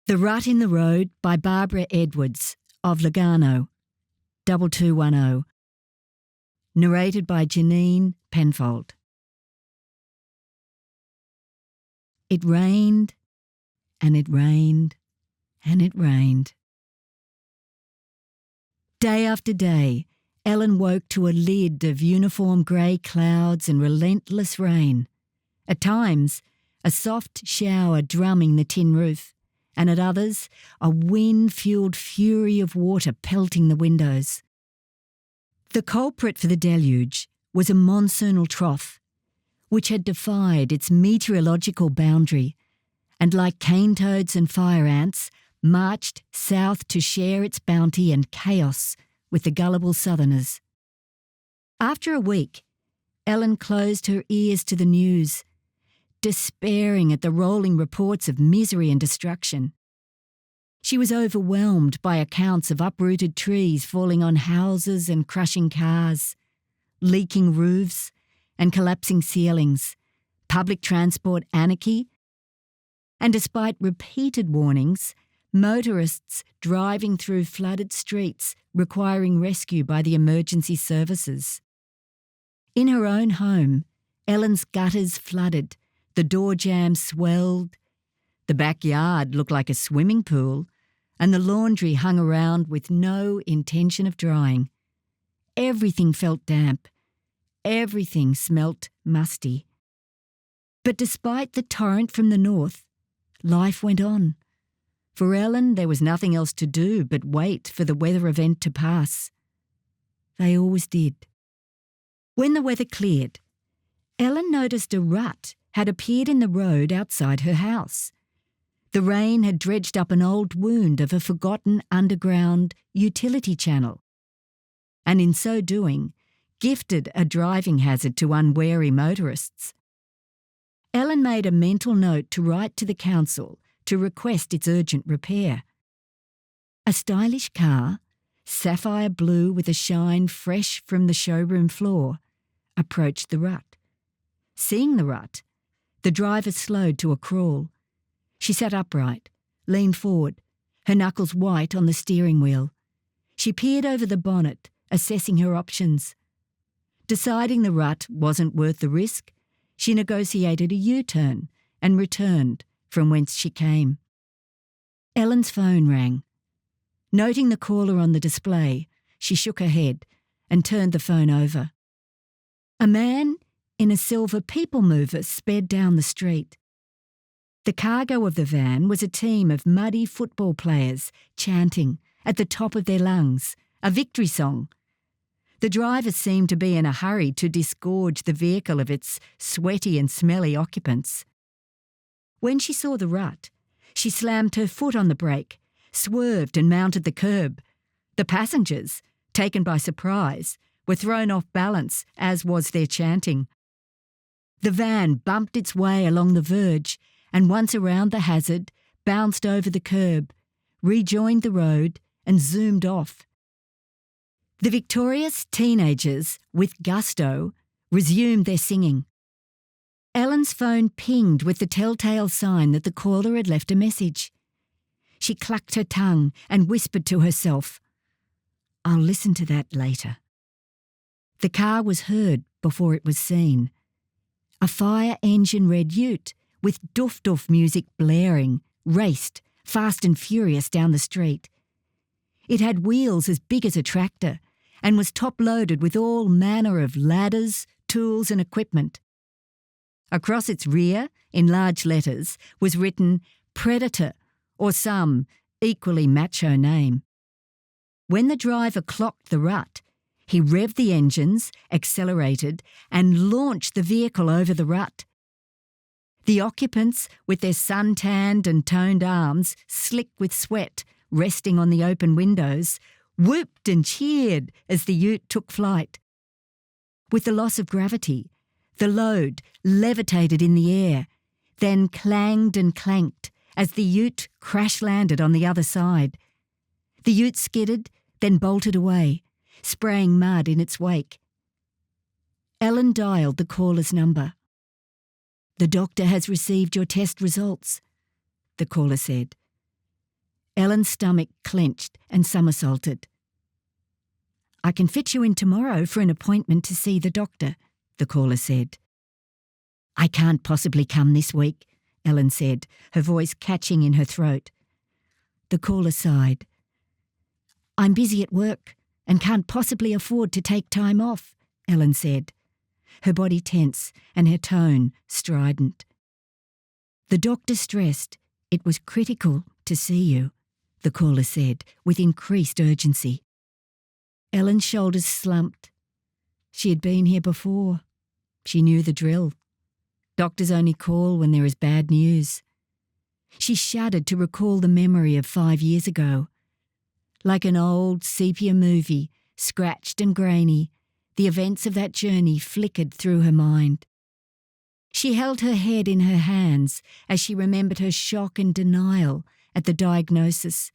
The Rut in the Road by Barbara Edwards of Lugano, 2210. Narrated by Janine Penfold. It rained, and it rained, and it rained. Day after day, Ellen woke to a lid of uniform grey clouds and relentless rain. At times, a soft shower drumming the tin roof, and at others, a wind-fuelled fury of water pelting the windows. The culprit for the deluge was a monsoonal trough, which had defied its meteorological boundary, and like cane toads and fire ants, marched south to share its bounty and chaos with the gullible southerners. After a week, Ellen closed her ears to the news, despairing at the rolling reports of misery and destruction. She was overwhelmed by accounts of uprooted trees falling on houses and crushing cars, leaking roofs and collapsing ceilings, public transport anarchy, and despite repeated warnings, motorists driving through flooded streets requiring rescue by the emergency services. In her own home, Ellen's gutters flooded, the door jambs swelled, the backyard looked like a swimming pool, and the laundry hung around with no intention of drying. Everything felt damp. Everything smelt musty. But despite the torrent from the north, life went on. For Ellen, there was nothing else to do but wait for the weather event to pass. They always did. When the weather cleared, Ellen noticed a rut had appeared in the road outside her house. The rain had dredged up an old wound of a forgotten underground utility channel, and in so doing, gifted a driving hazard to unwary motorists. Ellen made a mental note to write to the council to request its urgent repair. A stylish car, sapphire blue with a shine fresh from the showroom floor, approached the rut. Seeing the rut, the driver slowed to a crawl. She sat upright, leaned forward, her knuckles white on the steering wheel. She peered over the bonnet, assessing her options. Deciding the rut wasn't worth the risk, she negotiated a U-turn and returned from whence she came. Ellen's phone rang. Noting the caller on the display, she shook her head and turned the phone over. A man in a silver people mover sped down the street. The cargo of the van was a team of muddy football players chanting, at the top of their lungs, a victory song. The driver seemed to be in a hurry to disgorge the vehicle of its sweaty and smelly occupants. When she saw the rut, she slammed her foot on the brake, swerved and mounted the curb. The passengers, taken by surprise, were thrown off balance, as was their chanting. The van bumped its way along the verge and once around the hazard, bounced over the curb, rejoined the road and zoomed off. The victorious teenagers, with gusto, resumed their singing. Ellen's phone pinged with the telltale sign that the caller had left a message. She clucked her tongue and whispered to herself, "I'll listen to that later." The car was heard before it was seen. A fire engine-red ute, with doof-doof music blaring, raced, fast and furious, down the street. It had wheels as big as a tractor and was top-loaded with all manner of ladders, tools and equipment. Across its rear, in large letters, was written Predator or some equally macho name. When the driver clocked the rut, he revved the engines, accelerated, and launched the vehicle over the rut. The occupants, with their sun-tanned and toned arms, slick with sweat, resting on the open windows, whooped and cheered as the ute took flight. With the loss of gravity, the load levitated in the air, then clanged and clanked as the ute crash-landed on the other side. The ute skidded, then bolted away, spraying mud in its wake. Ellen dialed the caller's number. "The doctor has received your test results," the caller said. Ellen's stomach clenched and somersaulted. "I can fit you in tomorrow for an appointment to see the doctor," the caller said. "I can't possibly come this week," Ellen said, her voice catching in her throat. The caller sighed. "I'm busy at work and can't possibly afford to take time off," Ellen said, her body tense and her tone strident. "The doctor stressed it was critical to see you," the caller said with increased urgency. Ellen's shoulders slumped. She had been here before. She knew the drill. Doctors only call when there is bad news. She shuddered to recall the memory of 5 years ago. Like an old sepia movie, scratched and grainy, the events of that journey flickered through her mind. She held her head in her hands as she remembered her shock and denial at the diagnosis,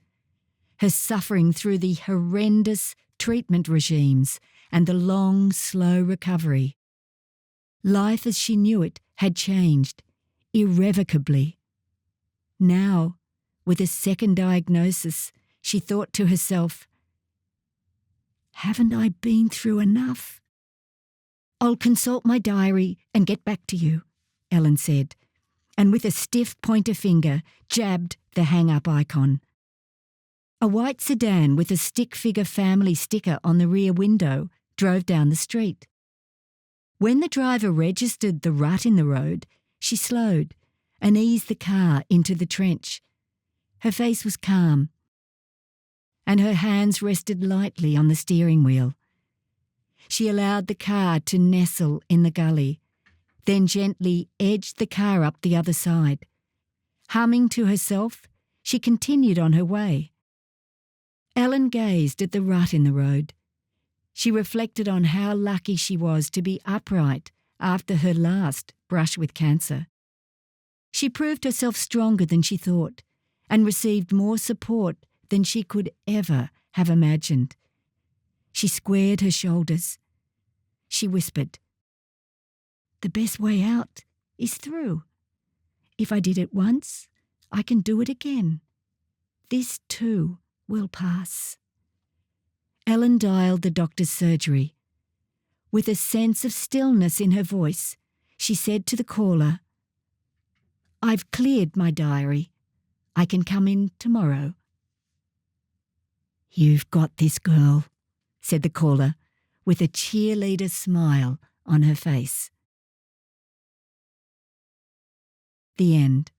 her suffering through the horrendous treatment regimes and the long, slow recovery. Life as she knew it had changed, irrevocably. Now, with a second diagnosis, she thought to herself, "Haven't I been through enough?" "I'll consult my diary and get back to you," Ellen said, and with a stiff pointer finger jabbed the hang-up icon. A white sedan with a stick-figure family sticker on the rear window drove down the street. When the driver registered the rut in the road, she slowed and eased the car into the trench. Her face was calm, and her hands rested lightly on the steering wheel. She allowed the car to nestle in the gully, then gently edged the car up the other side. Humming to herself, she continued on her way. Ellen gazed at the rut in the road. She reflected on how lucky she was to be upright after her last brush with cancer. She proved herself stronger than she thought and received more support than she could ever have imagined. She squared her shoulders. She whispered, "The best way out is through. If I did it once, I can do it again. This too will pass." Ellen dialed the doctor's surgery. With a sense of stillness in her voice, she said to the caller, "I've cleared my diary. I can come in tomorrow." "You've got this, girl," said the caller, with a cheerleader smile on her face. The end.